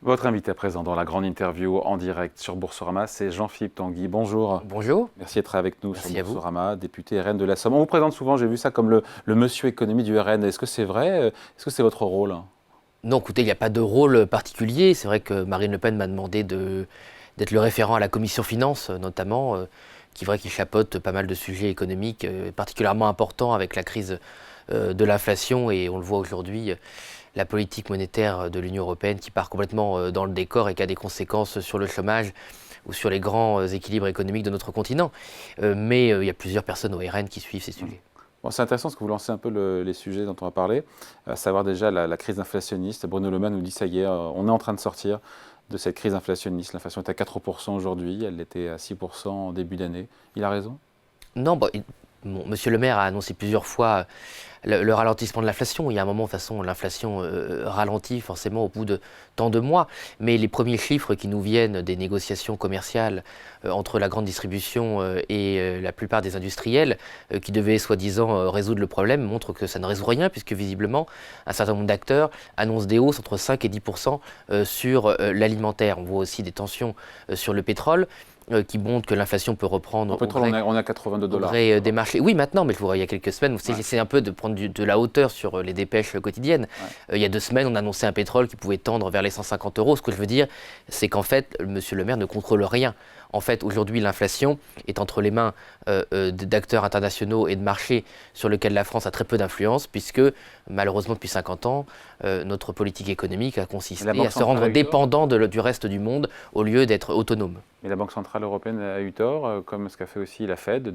Votre invité à présent dans la grande interview en direct sur Boursorama, c'est Jean-Philippe Tanguy. Bonjour. Bonjour. Merci d'être avec nous Merci sur Boursorama, député RN de la Somme. On vous présente souvent, j'ai vu ça comme le monsieur économie du RN. Est-ce que c'est vrai? Est-ce que c'est votre rôle? Non, écoutez, il n'y a pas de rôle particulier. C'est vrai que Marine Le Pen m'a demandé d'être le référent à la commission finances, notamment, qui est vrai qu'il chapeaute pas mal de sujets économiques particulièrement importants avec la crise de l'inflation. Et on le voit aujourd'hui, la politique monétaire de l'Union européenne qui part complètement dans le décor et qui a des conséquences sur le chômage ou sur les grands équilibres économiques de notre continent. Mais il y a plusieurs personnes au RN qui suivent ces sujets. Bon, c'est intéressant parce que vous lancez un peu les sujets dont on va parler, à savoir déjà la crise inflationniste. Bruno Le Maire nous dit, ça y est, on est en train de sortir de cette crise inflationniste. L'inflation est à 4% aujourd'hui, elle était à 6% en début d'année. Il a raison? Non, Monsieur Le Maire a annoncé plusieurs fois le ralentissement de l'inflation. Il y a un moment, de toute façon, l'inflation ralentit forcément au bout de tant de mois. Mais les premiers chiffres qui nous viennent des négociations commerciales entre la grande distribution et la plupart des industriels qui devaient soi-disant résoudre le problème montrent que ça ne résout rien, puisque visiblement, un certain nombre d'acteurs annoncent des hausses entre 5 et 10% sur l'alimentaire. On voit aussi des tensions sur le pétrole. Qui montre que l'inflation peut reprendre au pétrole, on est à 82 $. Des marchés. Oui, maintenant, mais je vous vois, il y a quelques semaines, j'essaie un peu de prendre de la hauteur sur les dépêches quotidiennes. Il y a 2 semaines, on annonçait un pétrole qui pouvait tendre vers les 150 €. Ce que je veux dire, c'est qu'en fait, Monsieur Le Maire ne contrôle rien. En fait, aujourd'hui, l'inflation est entre les mains d'acteurs internationaux et de marchés sur lesquels la France a très peu d'influence, puisque malheureusement, depuis 50 ans, notre politique économique a consisté à se rendre dépendant du reste du monde au lieu d'être autonome. Mais la Banque Centrale Européenne a eu tort, comme ce qu'a fait aussi la Fed,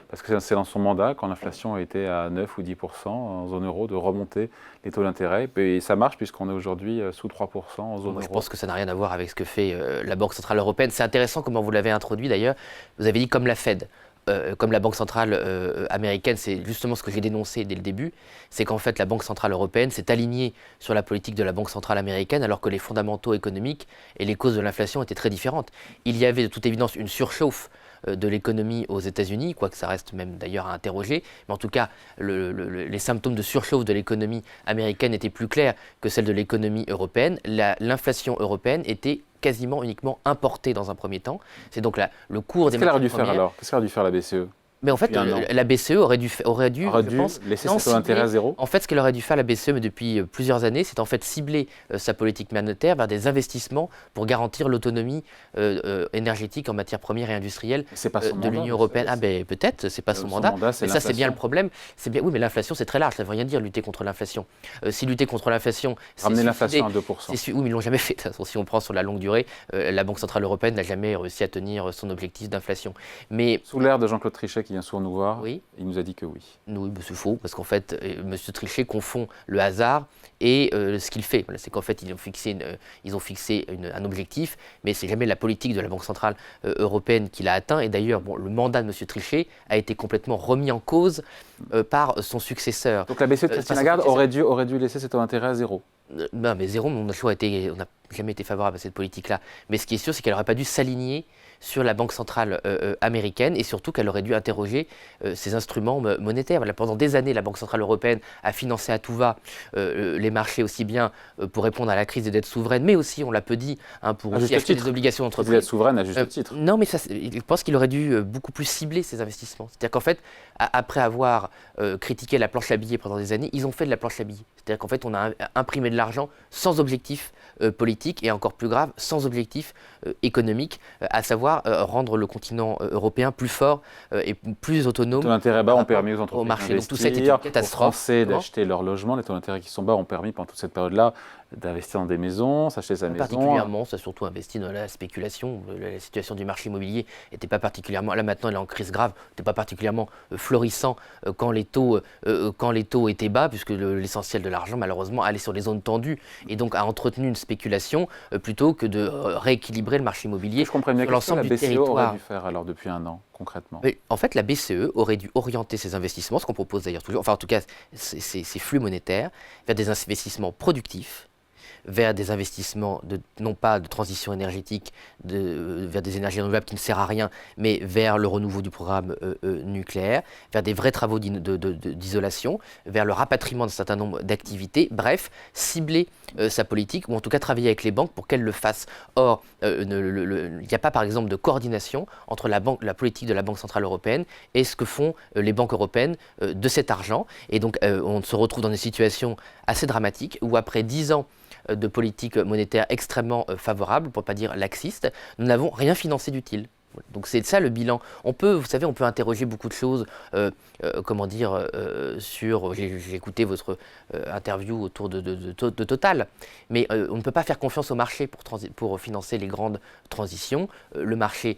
parce que c'est dans son mandat, quand l'inflation était à 9 ou 10% en zone euro, de remonter les taux d'intérêt. Et ça marche puisqu'on est aujourd'hui sous 3% en zone euro. Je pense que ça n'a rien à voir avec ce que fait la Banque Centrale Européenne. C'est intéressant comment vous l'avez introduit d'ailleurs. Vous avez dit comme la Fed. Comme la Banque Centrale américaine, c'est justement ce que j'ai dénoncé dès le début, c'est qu'en fait la Banque Centrale Européenne s'est alignée sur la politique de la Banque Centrale américaine alors que les fondamentaux économiques et les causes de l'inflation étaient très différentes. Il y avait de toute évidence une surchauffe de l'économie aux États-Unis, quoique ça reste même d'ailleurs à interroger, mais en tout cas les symptômes de surchauffe de l'économie américaine étaient plus clairs que celles de l'économie européenne. L'inflation européenne était quasiment uniquement importée dans un premier temps. C'est donc le cours des matières premières. Qu'est-ce qu'elle aurait dû faire alors? Qu'est-ce qu'elle aurait dû faire la BCE? Mais en fait, la BCE aurait dû je pense, laisser ses taux d'intérêt à zéro. En fait, ce qu'elle aurait dû faire, la BCE, mais depuis plusieurs années, c'est en fait cibler sa politique monétaire vers des investissements pour garantir l'autonomie énergétique en matières premières et industrielles de l'Union européenne. Ah ben peut-être, c'est pas son mandat. Mais ça, c'est bien le problème. Oui, mais l'inflation, c'est très large. Ça ne veut rien dire lutter contre l'inflation. Si lutter contre l'inflation, ramener l'inflation à 2%. Oui, mais ils l'ont jamais fait. De toute façon, si on prend sur la longue durée, la Banque centrale européenne n'a jamais réussi à tenir son objectif d'inflation. Mais sous l'ère de Jean-Claude Trichet, qui vient souvent nous voir, oui. Il nous a dit que oui. Oui, c'est faux, parce qu'en fait, M. Trichet confond le hasard et ce qu'il fait. Voilà, c'est qu'en fait, ils ont fixé un objectif, mais c'est jamais la politique de la Banque centrale européenne qui l'a atteint. Et d'ailleurs, le mandat de M. Trichet a été complètement remis en cause par son successeur. Donc la BCE de Christine Lagarde aurait dû laisser ses taux d'intérêt à zéro. Non, mais zéro, on n'a jamais été favorable à cette politique-là. Mais ce qui est sûr, c'est qu'elle n'aurait pas dû s'aligner sur la Banque centrale américaine et surtout qu'elle aurait dû interroger ses instruments monétaires. Voilà, pendant des années, la Banque centrale européenne a financé à tout va les marchés aussi bien pour répondre à la crise des dettes souveraines, mais aussi, on l'a peu dit, pour aussi acheter des obligations d'entreprise. Des dettes souveraines à juste titre. Non, mais je pense qu'il aurait dû beaucoup plus cibler ses investissements. C'est-à-dire qu'en fait, après avoir critiqué la planche à billets pendant des années, ils ont fait de la planche à billets. C'est-à-dire qu'en fait, on a imprimé de l'argent sans objectif politique et encore plus grave, sans objectif économique, à savoir rendre le continent européen plus fort et plus autonome. Les taux d'intérêt bas ont permis aux entreprises d'investir, tout ça était une catastrophe. Aux Français d'acheter leur logement. Les taux d'intérêt qui sont bas ont permis pendant toute cette période-là d'investir dans des maisons, s'acheter sa maison. Particulièrement, ça a surtout investi dans la spéculation. La situation du marché immobilier n'était pas particulièrement, là maintenant elle est en crise grave, n'était pas particulièrement florissant quand les taux étaient bas, puisque l'essentiel de l'argent malheureusement allait sur les zones tendues et donc a entretenu une spéculation plutôt que de rééquilibrer le marché immobilier sur l'ensemble du territoire. La BCE aurait dû faire alors depuis un an concrètement? Mais en fait, la BCE aurait dû orienter ses investissements, ce qu'on propose d'ailleurs toujours, enfin en tout cas ces flux monétaires, vers des investissements productifs vers des investissements, non pas de transition énergétique, vers des énergies renouvelables qui ne servent à rien, mais vers le renouveau du programme nucléaire, vers des vrais travaux d'isolation, vers le rapatriement d'un certain nombre d'activités, bref, cibler sa politique, ou en tout cas travailler avec les banques pour qu'elles le fassent. Or, il n'y a pas par exemple de coordination entre la politique de la Banque Centrale Européenne et ce que font les banques européennes de cet argent. Et donc on se retrouve dans une situation assez dramatique où après 10 ans de politique monétaire extrêmement favorable, pour ne pas dire laxiste, nous n'avons rien financé d'utile. Donc c'est ça le bilan. Vous savez, on peut interroger beaucoup de choses, sur... J'ai écouté votre interview autour de Total, mais on ne peut pas faire confiance au marché pour financer les grandes transitions. Le marché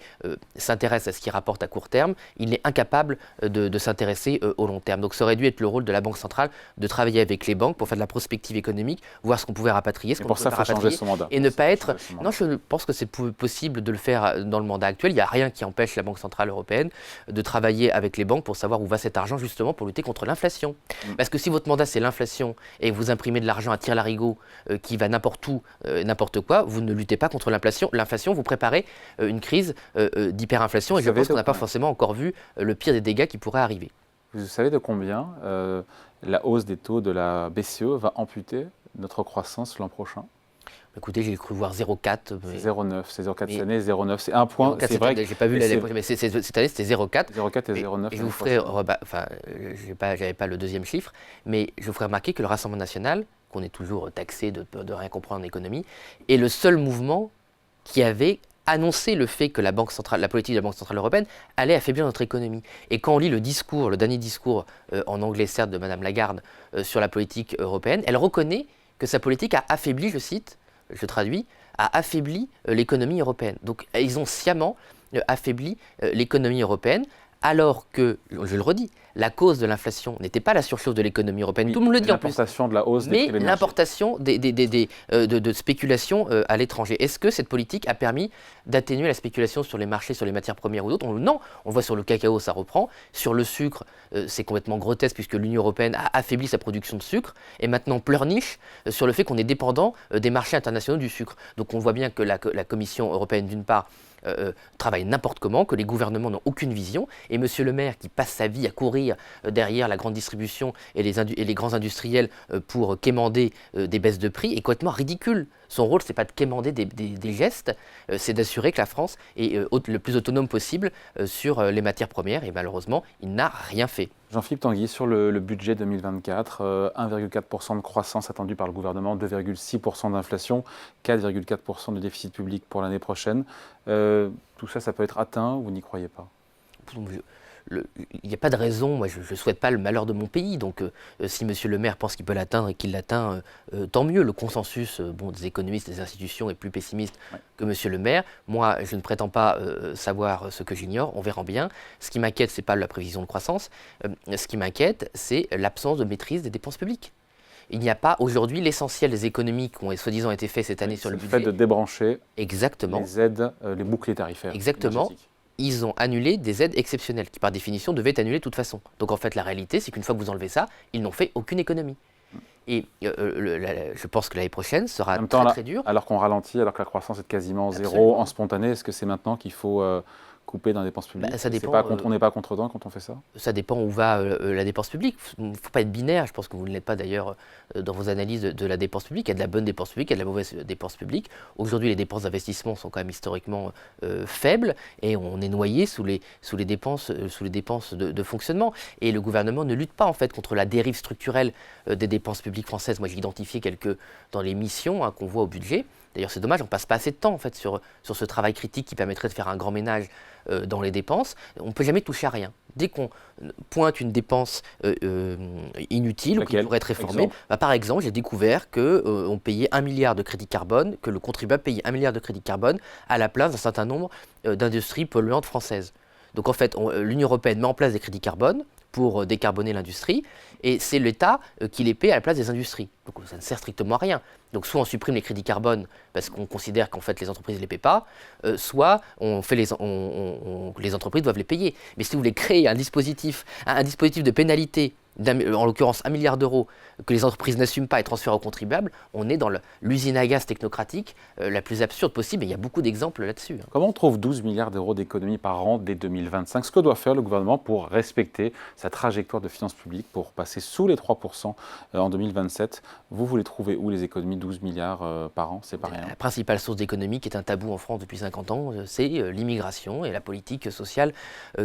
s'intéresse à ce qui rapporte à court terme, il est incapable de s'intéresser au long terme. Donc ça aurait dû être le rôle de la Banque centrale de travailler avec les banques pour faire de la prospective économique, voir ce qu'on pouvait rapatrier, ce qu'on pouvait pas rapatrier, et ne pas être... Non, je pense que c'est possible de le faire dans le mandat actuel. Il n'y a rien qui empêche la Banque Centrale Européenne de travailler avec les banques pour savoir où va cet argent, justement pour lutter contre l'inflation. Parce que si votre mandat c'est l'inflation et vous imprimez de l'argent à tire-larigot qui va n'importe où, n'importe quoi, vous ne luttez pas contre l'inflation. L'inflation, vous préparez une crise d'hyperinflation, et je pense qu'on n'a pas forcément encore vu le pire des dégâts qui pourraient arriver. Vous savez de combien la hausse des taux de la BCE va amputer notre croissance l'an prochain? Écoutez, j'ai cru voir 0,4. C'est 0,9, c'est 0,4 cette année, 0,9, c'est un point. C'est vrai que j'ai pas vu l'année prochaine, mais cette année c'était 0,4. 0,4 et 0,9. Je vous ferai, j'avais pas le deuxième chiffre, mais je vous ferai remarquer que le Rassemblement national, qu'on est toujours taxé de rien comprendre en économie, est le seul mouvement qui avait annoncer le fait que la politique de la Banque Centrale Européenne allait affaiblir notre économie. Et quand on lit le dernier discours, en anglais certes, de Mme Lagarde sur la politique européenne, elle reconnaît que sa politique a affaibli, je cite, je traduis, a affaibli l'économie européenne. Donc ils ont sciemment affaibli l'économie européenne, alors que, je le redis, la cause de l'inflation n'était pas la surchauffe de l'économie européenne, oui, tout le monde le dit en plus, l'importation de la hausse des prix de l'énergie, mais l'importation de spéculation à l'étranger. Est-ce que cette politique a permis d'atténuer la spéculation sur les marchés, sur les matières premières ou d'autres? Non, on voit sur le cacao, ça reprend. Sur le sucre, c'est complètement grotesque puisque l'Union européenne a affaibli sa production de sucre et maintenant pleurniche sur le fait qu'on est dépendant des marchés internationaux du sucre. Donc on voit bien que la Commission européenne, d'une part, travaille n'importe comment, que les gouvernements n'ont aucune vision, et M. Le Maire qui passe sa vie à courir derrière la grande distribution et les grands industriels pour quémander des baisses de prix est complètement ridicule. Son rôle, ce n'est pas de quémander des gestes, c'est d'assurer que la France est le plus autonome possible sur les matières premières, et malheureusement, il n'a rien fait. Jean-Philippe Tanguy, sur le budget 2024, 1,4% de croissance attendue par le gouvernement, 2,6% d'inflation, 4,4% de déficit public pour l'année prochaine. Tout ça, ça peut être atteint, ou vous n'y croyez pas? Il n'y a pas de raison, moi je ne souhaite pas le malheur de mon pays, donc si M. Le Maire pense qu'il peut l'atteindre et qu'il l'atteint, tant mieux. Le consensus des économistes, des institutions est plus pessimiste que M. Le Maire. Moi, je ne prétends pas savoir ce que j'ignore, on verra bien. Ce qui m'inquiète, ce n'est pas la prévision de croissance, ce qui m'inquiète, c'est l'absence de maîtrise des dépenses publiques. Il n'y a pas aujourd'hui l'essentiel des économies qui ont soi-disant été faites cette année sur le budget. Le fait de débrancher exactement les aides, les boucliers tarifaires. Exactement. Ils ont annulé des aides exceptionnelles qui, par définition, devaient être annulées de toute façon. Donc en fait, la réalité, c'est qu'une fois que vous enlevez ça, ils n'ont fait aucune économie. Et je pense que l'année prochaine sera très dure. Alors qu'on ralentit, alors que la croissance est quasiment zéro en spontané, est-ce que c'est maintenant qu'il faut couper dans les dépenses publiques? Ça dépend, on n'est pas contre-temps quand on fait ça? Ça dépend où va la dépense publique. Il ne faut pas être binaire, je pense que vous ne l'êtes pas d'ailleurs dans vos analyses de la dépense publique. Il y a de la bonne dépense publique, il y a de la mauvaise dépense publique. Aujourd'hui, les dépenses d'investissement sont quand même historiquement faibles et on est noyé sous les dépenses de fonctionnement. Et le gouvernement ne lutte pas en fait contre la dérive structurelle des dépenses publiques françaises. Moi, j'ai identifié quelques dans les missions qu'on voit au budget. D'ailleurs, c'est dommage, on ne passe pas assez de temps en fait, sur ce travail critique qui permettrait de faire un grand ménage dans les dépenses. On ne peut jamais toucher à rien. Dès qu'on pointe une dépense inutile ou qui pourrait être réformée, par exemple, j'ai découvert qu'on payait 1 milliard de crédits carbone, que le contribuable payait 1 milliard de crédits carbone à la place d'un certain nombre d'industries polluantes françaises. Donc en fait, l'Union européenne met en place des crédits carbone pour décarboner l'industrie, et c'est l'État qui les paie à la place des industries. Donc ça ne sert strictement à rien. Donc soit on supprime les crédits carbone parce qu'on considère qu'en fait les entreprises ne les paient pas, soit les entreprises doivent les payer. Mais si vous voulez créer un dispositif de pénalité en l'occurrence 1 milliard d'euros, que les entreprises n'assument pas et transfèrent aux contribuables, on est dans l'usine à gaz technocratique la plus absurde possible, et il y a beaucoup d'exemples là-dessus. Comment on trouve 12 milliards d'euros d'économies par an dès 2025? Ce que doit faire le gouvernement pour respecter sa trajectoire de finances publiques, pour passer sous les 3% en 2027, vous voulez trouver où les économies? 12 milliards par an, c'est pas rien. La principale source d'économie qui est un tabou en France depuis 50 ans, c'est l'immigration et la politique sociale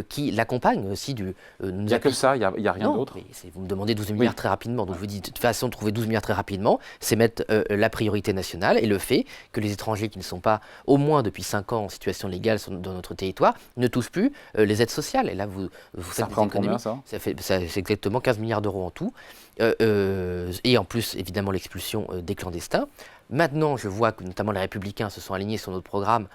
qui l'accompagne aussi. Il n'y a que ça, il n'y a rien d'autre? Vous me demandez 12 milliards très rapidement, donc je vous dis de toute façon, trouver 12 milliards très rapidement, c'est mettre la priorité nationale et le fait que les étrangers qui ne sont pas au moins depuis 5 ans en situation légale dans notre territoire ne touchent plus les aides sociales. Et là, vous ça faites représente combien, ça? C'est exactement 15 milliards d'euros en tout. Et en plus, évidemment, l'expulsion des clandestins. Maintenant, je vois que notamment les Républicains se sont alignés sur notre programme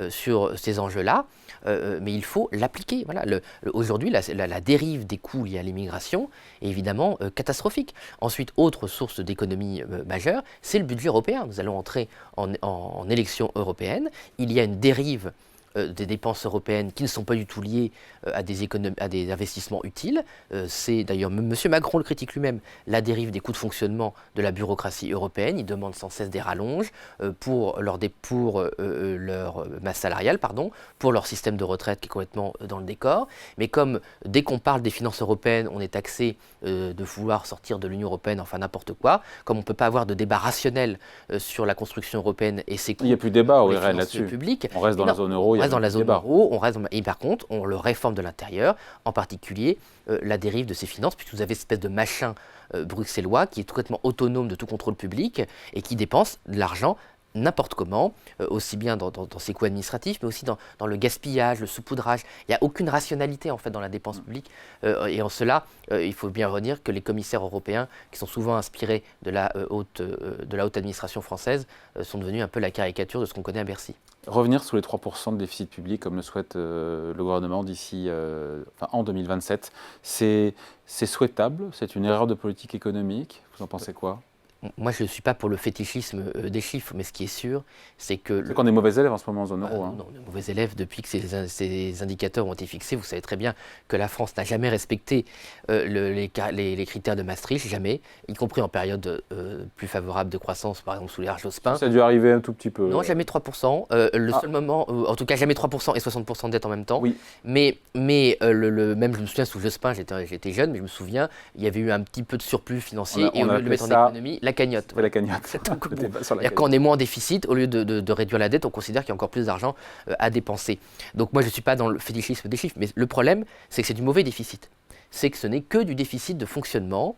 sur ces enjeux-là, mais il faut l'appliquer. Voilà, aujourd'hui, la dérive des coûts liés à l'immigration est évidemment catastrophique. Ensuite, autre source d'économie majeure, c'est le budget européen. Nous allons entrer en élection européenne. Il y a une dérive des dépenses européennes qui ne sont pas du tout liées à des investissements utiles. C'est d'ailleurs, M. Macron le critique lui-même, la dérive des coûts de fonctionnement de la bureaucratie européenne. Il demande sans cesse des rallonges pour leur masse salariale, pour leur système de retraite qui est complètement dans le décor. Mais comme dès qu'on parle des finances européennes, on est taxé de vouloir sortir de l'Union européenne, enfin n'importe quoi, comme on ne peut pas avoir de débat rationnel sur la construction européenne et ses coûts. Il n'y a plus de débat au RN là-dessus. On reste dans la zone euro. On reste dans la zone euro, et par contre, on le réforme de l'intérieur, en particulier la dérive de ces finances, puisque vous avez cette espèce de machin bruxellois qui est complètement autonome de tout contrôle public et qui dépense de l'argent n'importe comment, aussi bien dans ses coûts administratifs, mais aussi dans le gaspillage, le saupoudrage. Il n'y a aucune rationalité en fait dans la dépense publique. Et en cela, il faut bien redire que les commissaires européens, qui sont souvent inspirés de la haute administration française, sont devenus un peu la caricature de ce qu'on connaît à Bercy. Revenir sous les 3% de déficit public, comme le souhaite le gouvernement d'ici en 2027, c'est souhaitable? C'est une erreur de politique économique? Vous en pensez quoi? Moi, je ne suis pas pour le fétichisme des chiffres, mais ce qui est sûr, c'est que... C'est qu'on est mauvais élèves en ce moment en zone euro. Non, on est mauvais élèves depuis que ces indicateurs ont été fixés. Vous savez très bien que la France n'a jamais respecté les critères de Maastricht, jamais, y compris en période plus favorable de croissance, par exemple sous l'ère Jospin. Ça a dû arriver un tout petit peu. Non, jamais 3%. Seul moment, en tout cas jamais 3% et 60% de dette en même temps. Oui. Mais même, je me souviens, sous Jospin, j'étais jeune, mais je me souviens, il y avait eu un petit peu de surplus financier et au lieu de le mettre en économie, la cagnotte. La cagnotte. Quand on est moins en déficit, au lieu de réduire la dette, on considère qu'il y a encore plus d'argent à dépenser. Donc moi, je ne suis pas dans le fétichisme des chiffres, mais le problème, c'est que c'est du mauvais déficit. C'est que ce n'est que du déficit de fonctionnement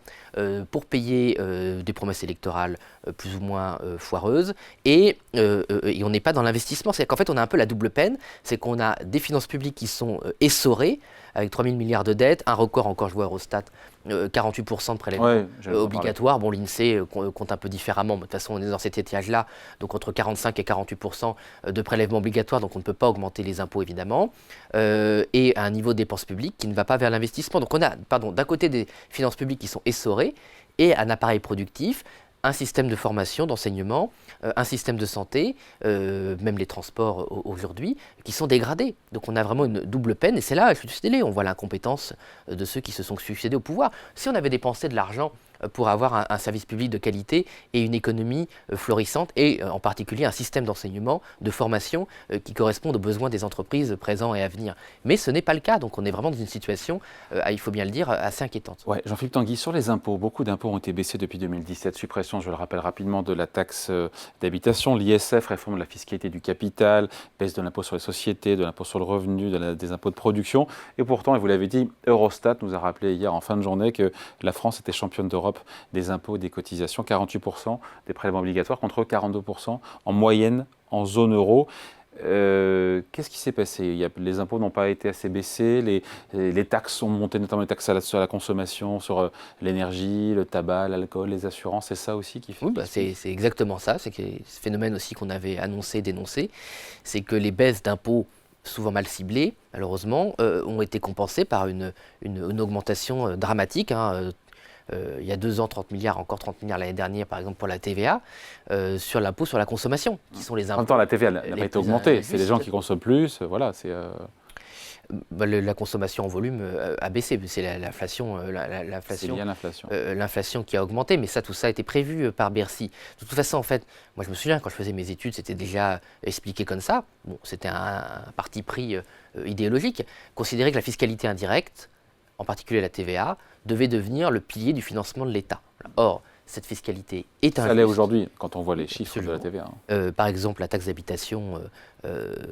pour payer des promesses électorales plus ou moins foireuses et on n'est pas dans l'investissement. C'est qu'en fait, on a un peu la double peine, c'est qu'on a des finances publiques qui sont essorées, avec 3 000 milliards de dettes, un record encore, je vois Eurostat, 48% de prélèvements obligatoires. Bon, l'INSEE compte un peu différemment, mais de toute façon, on est dans cet étiage-là, donc entre 45 et 48% de prélèvements obligatoires, donc on ne peut pas augmenter les impôts, évidemment, et un niveau de dépenses publiques qui ne va pas vers l'investissement. Donc on a, d'un côté, des finances publiques qui sont essorées, et un appareil productif, un système de formation, d'enseignement, un système de santé, même les transports aujourd'hui, qui sont dégradés. Donc on a vraiment une double peine, et c'est là, je suis désolé, on voit l'incompétence de ceux qui se sont succédés au pouvoir. Si on avait dépensé de l'argent pour avoir un service public de qualité et une économie florissante, et en particulier un système d'enseignement, de formation qui corresponde aux besoins des entreprises présents et à venir. Mais ce n'est pas le cas, donc on est vraiment dans une situation, il faut bien le dire, assez inquiétante. Ouais, Jean-Philippe Tanguy, sur les impôts, beaucoup d'impôts ont été baissés depuis 2017. Suppression, je le rappelle rapidement, de la taxe d'habitation, l'ISF, réforme de la fiscalité du capital, baisse de l'impôt sur les sociétés, de l'impôt sur le revenu, des impôts de production. Et pourtant, et vous l'avez dit, Eurostat nous a rappelé hier en fin de journée que la France était championne d'Europe des impôts et des cotisations, 48% des prélèvements obligatoires contre 42% en moyenne en zone euro. Qu'est-ce qui s'est passé? Les impôts n'ont pas été assez baissés, les taxes ont monté, notamment les taxes sur la consommation, sur l'énergie, le tabac, l'alcool, les assurances, c'est ça aussi qui fait? Oui, c'est exactement ça, c'est ce phénomène aussi qu'on avait annoncé, dénoncé, c'est que les baisses d'impôts souvent mal ciblées, malheureusement, ont été compensées par une augmentation dramatique, il y a 2 ans, 30 milliards, encore 30 milliards l'année dernière, par exemple, pour la TVA, sur l'impôt sur la consommation, qui sont les impôts. En même temps, la TVA n'a pas été augmentée, c'est les gens qui consomment plus, voilà. La consommation en volume a baissé. C'est l'inflation, C'est lié à l'inflation. l'inflation qui a augmenté. Mais ça, tout ça a été prévu par Bercy. De toute façon, en fait, moi je me souviens quand je faisais mes études, c'était déjà expliqué comme ça. Bon, c'était un parti pris idéologique. Considérer que la fiscalité indirecte, en particulier la TVA, devait devenir le pilier du financement de l'État. Or, cette fiscalité est injuste. Ça l'est aujourd'hui, quand on voit les chiffres de la TVA. Par exemple, la taxe d'habitation,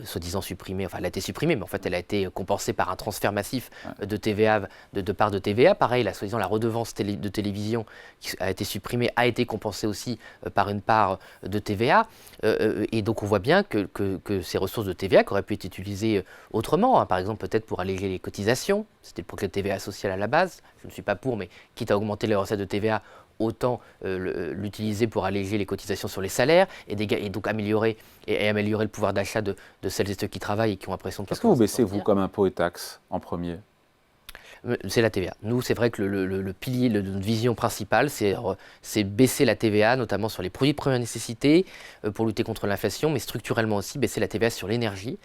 soi-disant supprimée, enfin elle a été supprimée, mais en fait elle a été compensée par un transfert massif de TVA, de part de TVA. Pareil, soi-disant la redevance de télévision qui a été supprimée a été compensée aussi par une part de TVA. Et donc on voit bien que ces ressources de TVA qui auraient pu être utilisées autrement, hein, par exemple peut-être pour alléger les cotisations, c'était le projet de TVA sociale à la base, je ne suis pas pour, mais quitte à augmenter les recettes de TVA, autant l'utiliser pour alléger les cotisations sur les salaires et donc améliorer le pouvoir d'achat de celles et ceux qui travaillent et qui ont l'impression de... Qu'est-ce que vous baissez, vous, comme impôts et taxes, en premier ? C'est la TVA. Nous, c'est vrai que le pilier de notre vision principale, c'est baisser la TVA, notamment sur les produits de première nécessité, pour lutter contre l'inflation, mais structurellement aussi baisser la TVA sur l'énergie,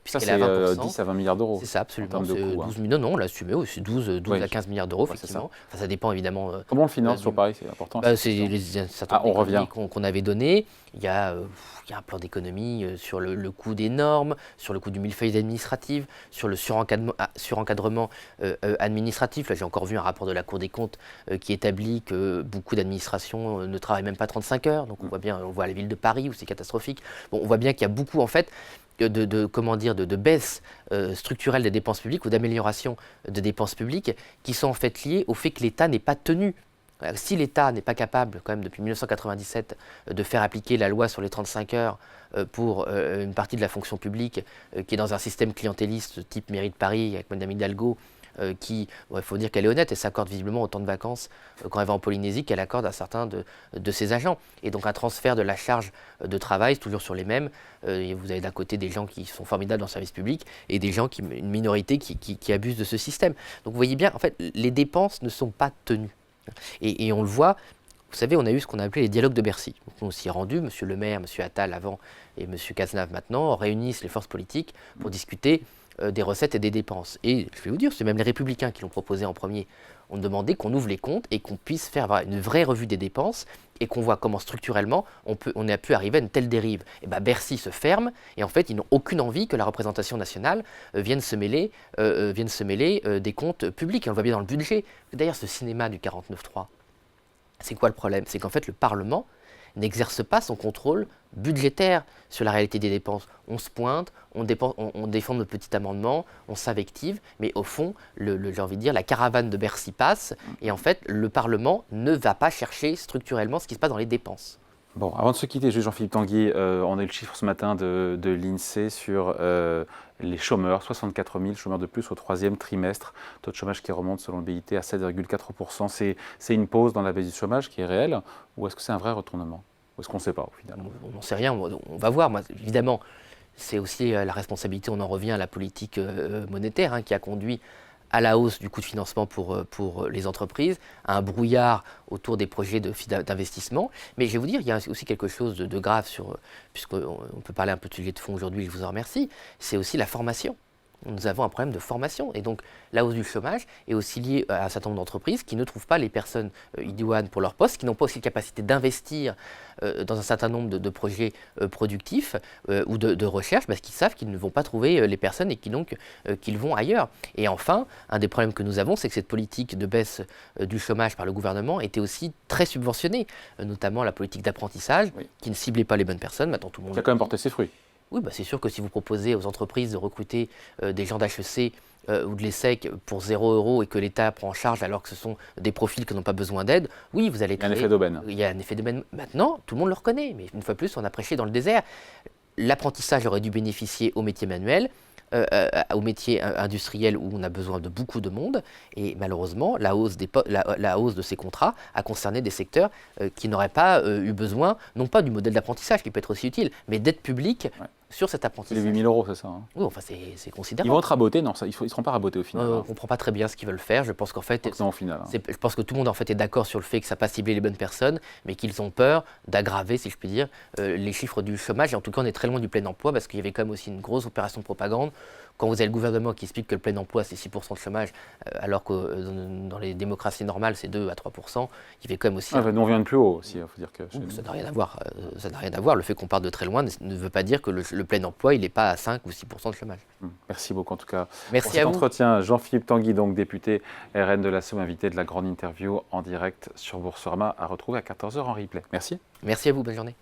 puisqu'elle est à 20%. 10 à 20 milliards d'euros. C'est ça, absolument. En termes de coût, 12 millions, non, là, c'est 12 à 15 milliards d'euros, effectivement. Ça dépend évidemment. Comment on le finance, toujours pareil, c'est important. C'est certains qu'on avait donnés. Il y a un plan d'économie sur le coût des normes, sur le coût du millefeuille administratif, sur le surencadrement administratif. Là, j'ai encore vu un rapport de la Cour des comptes qui établit que beaucoup d'administrations ne travaillent même pas 35 heures. Donc on voit la ville de Paris où c'est catastrophique. Bon, on voit bien qu'il y a beaucoup en fait de baisse structurelle des dépenses publiques ou d'amélioration des dépenses publiques qui sont en fait liées au fait que l'État n'est pas tenu. Si l'État n'est pas capable, quand même depuis 1997, de faire appliquer la loi sur les 35 heures pour une partie de la fonction publique qui est dans un système clientéliste type mairie de Paris avec Mme Hidalgo, il faut dire qu'elle est honnête, elle s'accorde visiblement autant de vacances quand elle va en Polynésie qu'elle accorde à certains de ses agents. Et donc un transfert de la charge de travail, toujours sur les mêmes. Et vous avez d'un côté des gens qui sont formidables dans le service public et des gens, une minorité qui abusent de ce système. Donc vous voyez bien, en fait, les dépenses ne sont pas tenues. Et on le voit, vous savez, on a eu ce qu'on a appelé les dialogues de Bercy. Donc, on s'y est rendu, M. Le Maire, M. Attal avant et M. Cazenave maintenant, réunissent les forces politiques pour discuter des recettes et des dépenses. Et je vais vous dire, c'est même les Républicains qui l'ont proposé en premier. On demandait qu'on ouvre les comptes et qu'on puisse faire une vraie revue des dépenses et qu'on voit comment structurellement on a pu arriver à une telle dérive. Et bien Bercy se ferme et en fait ils n'ont aucune envie que la représentation nationale vienne se mêler des comptes publics. Et on le voit bien dans le budget. D'ailleurs ce cinéma du 49.3, c'est quoi le problème? C'est qu'en fait le Parlement n'exerce pas son contrôle budgétaire sur la réalité des dépenses. On se pointe, on défend nos petits amendements, on s'invective, mais au fond, j'ai envie de dire, la caravane de Bercy passe, et en fait, le Parlement ne va pas chercher structurellement ce qui se passe dans les dépenses. Bon, avant de se quitter, Jean-Philippe Tanguy, on a eu le chiffre ce matin de l'INSEE sur les chômeurs, 64 000 chômeurs de plus au troisième trimestre, taux de chômage qui remonte selon le BIT à 7,4%. C'est une pause dans la baisse du chômage qui est réelle, ou est-ce que c'est un vrai retournement? Ou est-ce qu'on ne sait pas au final? On n'en sait rien, on va voir. Moi, évidemment, c'est aussi la responsabilité, on en revient à la politique monétaire qui a conduit à la hausse du coût de financement pour les entreprises, à un brouillard autour des projets d'investissement. Mais je vais vous dire, il y a aussi quelque chose de grave, puisqu'on peut parler un peu de sujet de fond aujourd'hui, je vous en remercie, c'est aussi la formation. Nous avons un problème de formation. Et donc, la hausse du chômage est aussi liée à un certain nombre d'entreprises qui ne trouvent pas les personnes idoines pour leur poste, qui n'ont pas aussi la capacité d'investir dans un certain nombre de projets productifs ou de recherche, parce qu'ils savent qu'ils ne vont pas trouver les personnes et qu'ils vont ailleurs. Et enfin, un des problèmes que nous avons, c'est que cette politique de baisse du chômage par le gouvernement était aussi très subventionnée, notamment la politique d'apprentissage, qui ne ciblait pas les bonnes personnes. Maintenant, tout le monde qui a quand même porté ses fruits. Oui, c'est sûr que si vous proposez aux entreprises de recruter des gens d'HEC ou de l'ESSEC pour 0 € et que l'État prend en charge alors que ce sont des profils qui n'ont pas besoin d'aide, oui, vous allez créer... Il y a un effet d'aubaine. Il y a un effet d'aubaine. Maintenant, tout le monde le reconnaît, mais une fois de plus, on a prêché dans le désert. L'apprentissage aurait dû bénéficier aux métiers manuels, aux métiers industriels où on a besoin de beaucoup de monde. Et malheureusement, la hausse de ces contrats a concerné des secteurs qui n'auraient pas eu besoin, non pas du modèle d'apprentissage qui peut être aussi utile, mais d'aide publique sur cet apprentissage. Les 8 000 €, c'est ça Oui, enfin c'est considérable. Ils vont être rabotés? Non, ils ne seront pas rabotés au final. On ne comprend pas très bien ce qu'ils veulent faire. Je pense qu'en fait, au final, je pense que tout le monde en fait est d'accord sur le fait que ça n'a pas ciblé les bonnes personnes, mais qu'ils ont peur d'aggraver, si je puis dire, les chiffres du chômage. Et en tout cas, on est très loin du plein emploi parce qu'il y avait quand même aussi une grosse opération de propagande quand vous avez le gouvernement qui explique que le plein emploi c'est 6% de chômage, alors que dans les démocraties normales c'est 2 à 3%, il fait quand même aussi... Nous on vient de plus haut aussi, il faut dire que... Ça n'a rien à voir. Ça n'a rien à voir. Le fait qu'on parte de très loin ne veut pas dire que le plein emploi il n'est pas à 5 ou 6% de chômage. Merci beaucoup en tout cas. Merci pour cet à vous. entretien. Jean-Philippe Tanguy, donc député RN de la Somme, invité de la grande interview en direct sur Boursorama, à retrouver à 14h en replay. Merci. Merci à vous, bonne journée.